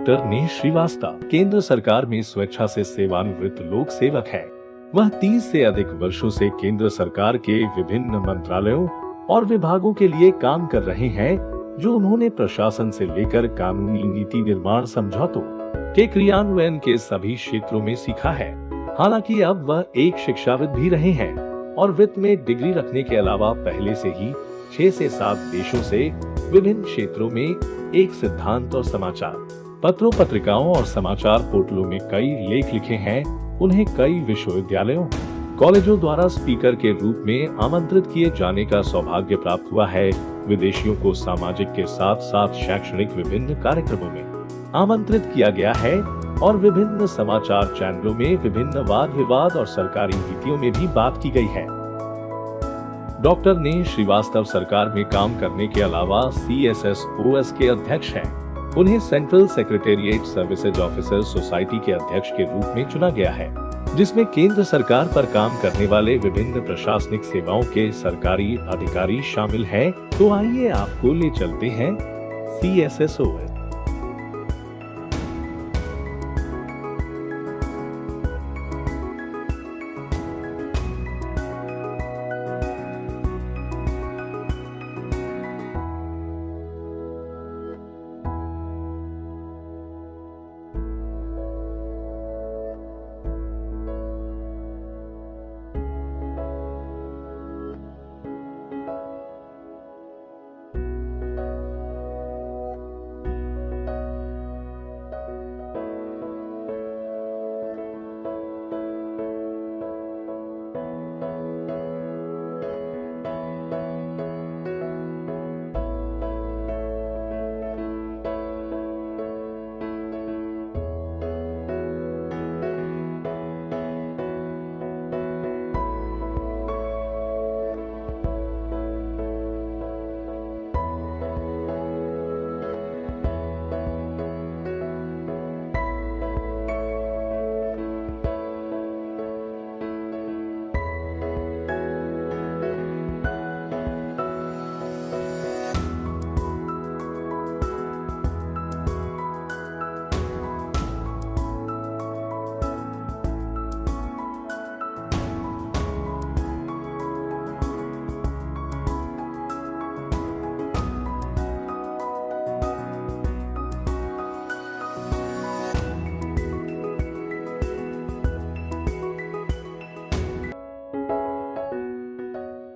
Doctor नेह श्रीवास्तव केंद्र सरकार में स्वेच्छा से सेवानिवृत्त लोक सेवक है। वह 30 से अधिक वर्षों से केंद्र सरकार के विभिन्न मंत्रालयों और विभागों के लिए काम कर रहे हैं, जो उन्होंने प्रशासन से लेकर कानूनी नीति निर्माण समझौतों के क्रियान्वयन के सभी क्षेत्रों में सीखा है। हालांकि अब वह एक शिक्षाविद भी रहे हैं और वित्त में डिग्री रखने के अलावा पहले से ही 6 से 7 देशों से विभिन्न क्षेत्रों में एक सिद्धांत और समाचार पत्रों, पत्रिकाओं और समाचार पोर्टलों में कई लेख लिखे हैं। उन्हें कई विश्वविद्यालयों, कॉलेजों द्वारा स्पीकर के रूप में आमंत्रित किए जाने का सौभाग्य प्राप्त हुआ है। विदेशियों को सामाजिक के साथ साथ शैक्षणिक विभिन्न कार्यक्रमों में आमंत्रित किया गया है और विभिन्न समाचार चैनलों में विभिन्न वाद विवाद और सरकारी नीतियों में भी बात की गई है। डॉक्टर नेह श्रीवास्तव सरकार में काम करने के अलावा CSSOS के अध्यक्ष हैं। उन्हें central secretariat services officer society के अध्यक्ष के रूप में चुना गया है, जिसमें केंद्र सरकार पर काम करने वाले विभिन्न प्रशासनिक सेवाओं के सरकारी अधिकारी शामिल हैं। तो आइए आपको ले चलते हैं CSSOS।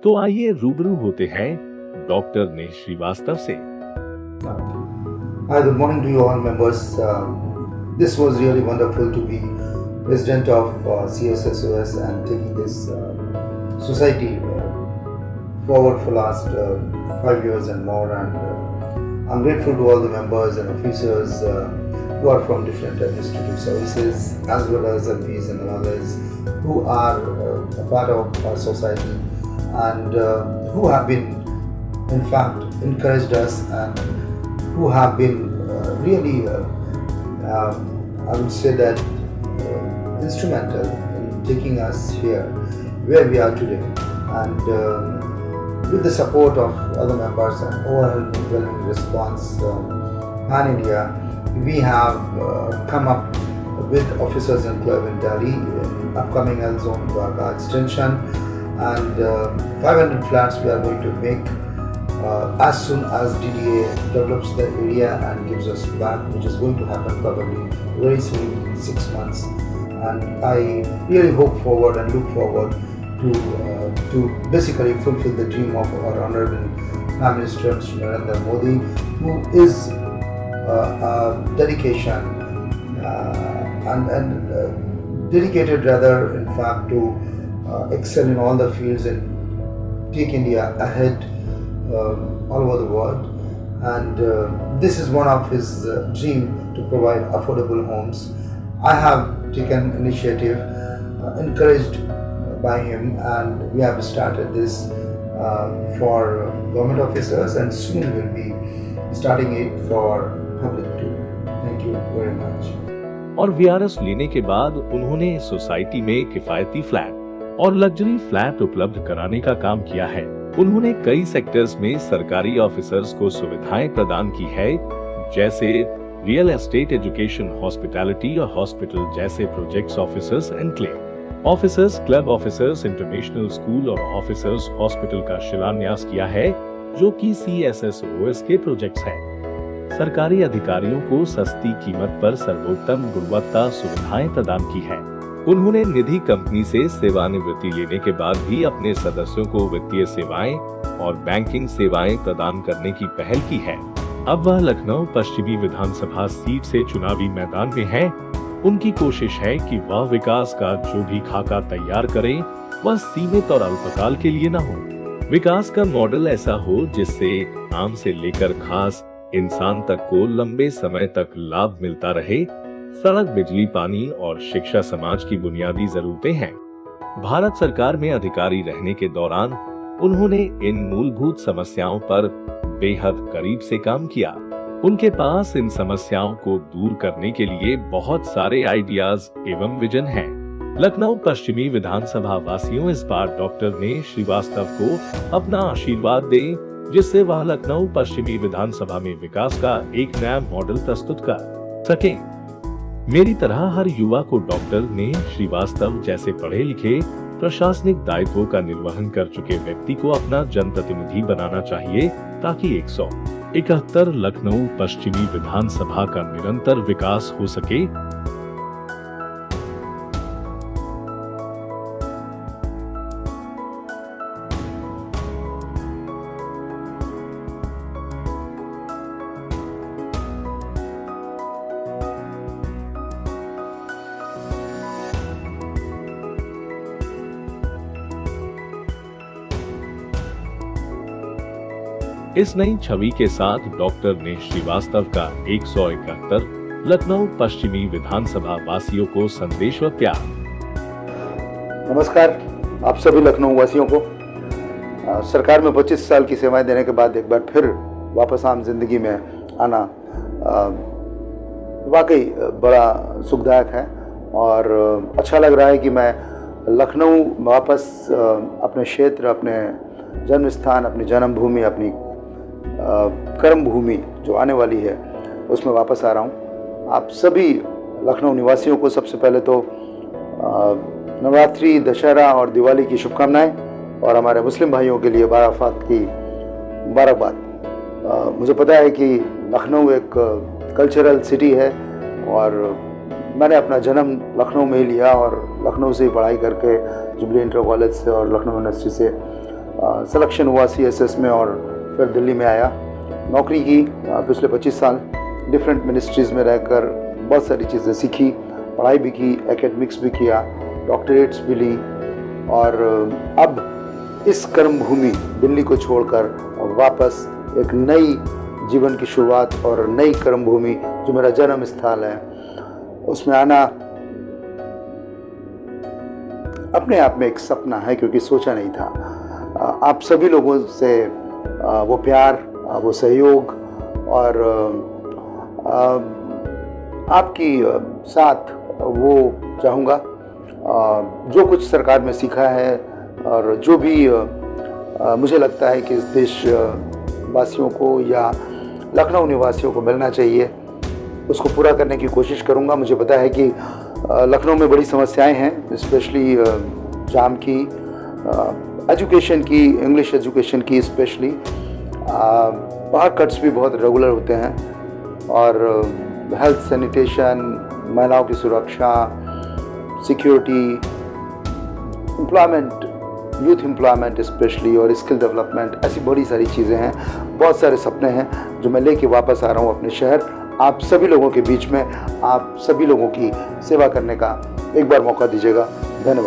तो आइए रूबरू होते हैं डॉक्टर नेह श्रीवास्तव से। Hi, good morning to you all members. This was really wonderful to be president of CSSOS and taking this society forward for last 5 years and more. And I'm grateful to all the members and officers who are from different administrative services, as well as MPs and others who are a part of our society and who have been, in fact, encouraged us and who have been really, I would say that, instrumental in taking us here where we are today. And with the support of other members and overwhelming response pan-India, we have come up with officers enclave in Delhi in upcoming L Zone Dwarka extension, and 500 flats we are going to make as soon as DDA develops the area and gives us back, which is going to happen probably very soon, in 6 months. And I really hope forward and look forward to basically fulfill the dream of our Honorable Prime Minister Mr. Narendra Modi, who is dedicated rather, in fact, to excel in all the fields and take India ahead all over the world. And this is one of his dream to provide affordable homes. I have taken initiative encouraged by him, and we have started this for government officers, and soon we'll be starting it for public too. Thank you very much. और VRS लेने के बाद उन्होंने society में किफायती flat और luxury flat उपलब्ध कराने का काम किया है। उन्होंने कई सेक्टर्स में सरकारी ऑफिसर्स को सुविधाएं प्रदान की है, जैसे रियल एस्टेट, एजुकेशन, हॉस्पिटैलिटी और हॉस्पिटल जैसे projects officers enclave officers, club officers, international school और ऑफिसर्स हॉस्पिटल का शिलान्यास किया है, जो कि CSSOS के प्रोजेक्ट्स हैं। सरकारी अधिकारियों को सस्ती कीमत पर सर्वोत्तम गुणवत्ता सुविधाएं प्रदान की है। उन्होंने निधि कंपनी से सेवानिवृत्ति लेने के बाद भी अपने सदस्यों को वित्तीय सेवाएं और बैंकिंग सेवाएं प्रदान करने की पहल की है। अब वह लखनऊ पश्चिमी विधानसभा सीट से चुनावी मैदान में हैं। उनकी कोशिश है कि वह विकास का जो भी खाका तैयार करें, वह सीमित और अल्पकाल के लिए न हो। विकास का मॉडल ऐसा हो जिससे आम से लेकर खास इंसान तक को लंबे समय तक लाभ मिलता रहे। सड़क, बिजली, पानी और शिक्षा समाज की बुनियादी जरूरतें हैं। भारत सरकार में अधिकारी रहने के दौरान उन्होंने इन मूलभूत समस्याओं पर बेहद करीब से काम किया। उनके पास इन समस्याओं को दूर करने के लिए बहुत सारे आइडियाज एवं विजन हैं। लखनऊ पश्चिमी विधानसभा वासियों इस बार डॉक्टर ने श्रीवास्तव को अपना आशीर्वाद दे, जिससे वह लखनऊ पश्चिमी विधानसभा में विकास का एक नया मॉडल प्रस्तुत कर सके। मेरी तरह हर युवा को डॉक्टर ने श्रीवास्तव जैसे पढ़े लिखे प्रशासनिक दायित्वों का निर्वहन कर चुके व्यक्ति को अपना जनप्रतिनिधि बनाना चाहिए, ताकि 171 लखनऊ पश्चिमी विधानसभा का निरंतर विकास हो सके। इस नई छवि के साथ डॉक्टर ने श्रीवास्तव का 171 लखनऊ पश्चिमी विधानसभा वासियों को संदेश व प्यार। नमस्कार आप सभी लखनऊ वासियों को। सरकार में 25 साल की सेवाएं देने के बाद एक बार फिर वापस आम जिंदगी में आना वाकई बड़ा सुखदायक है और अच्छा लग रहा है कि मैं लखनऊ वापस अपने क्षेत्र, अपने जन्म स्थान, अपनी जन्मभूमि, अपनी कर्म भूमि जो आने वाली है उसमें वापस आ रहा हूँ। आप सभी लखनऊ निवासियों को सबसे पहले तो नवरात्रि, दशहरा और दिवाली की शुभकामनाएं और हमारे मुस्लिम भाइयों के लिए बाराफात की मुबारकबाद। मुझे पता है कि लखनऊ एक कल्चरल सिटी है और मैंने अपना जन्म लखनऊ में ही लिया और लखनऊ से ही पढ़ाई करके जुबली इंटर कॉलेज से और लखनऊ यूनिवर्सिटी से सिलेक्शन हुआ CSS में और फिर दिल्ली में आया, नौकरी की। पिछले 25 साल डिफरेंट मिनिस्ट्रीज़ में रहकर बहुत सारी चीज़ें सीखी, पढ़ाई भी की, एकेडमिक्स भी किया, डॉक्टरेट्स भी ली और अब इस कर्म भूमि दिल्ली को छोड़कर वापस एक नई जीवन की शुरुआत और नई कर्म भूमि जो मेरा जन्म स्थल है उसमें आना अपने आप में एक सपना है, क्योंकि सोचा नहीं था। आप सभी लोगों से वो प्यार, वो सहयोग और आपकी साथ वो चाहूँगा। जो कुछ सरकार में सीखा है और जो भी मुझे लगता है कि इस देश वासियों को या लखनऊ निवासियों को मिलना चाहिए, उसको पूरा करने की कोशिश करूँगा। मुझे पता है कि लखनऊ में बड़ी समस्याएं हैं, स्पेशली जाम की, एजुकेशन की, इंग्लिश एजुकेशन की स्पेशली। पावर कट्स भी बहुत रेगुलर होते हैं और हेल्थ, सैनिटेशन, महिलाओं की सुरक्षा, security, employment, youth employment specially और स्किल डेवलपमेंट, ऐसी बड़ी सारी चीज़ें हैं। बहुत सारे सपने हैं जो मैं लेके वापस आ रहा हूँ अपने शहर, आप सभी लोगों के बीच में। आप सभी लोगों की सेवा करने का एक बार मौका दीजिएगा। धन्यवाद।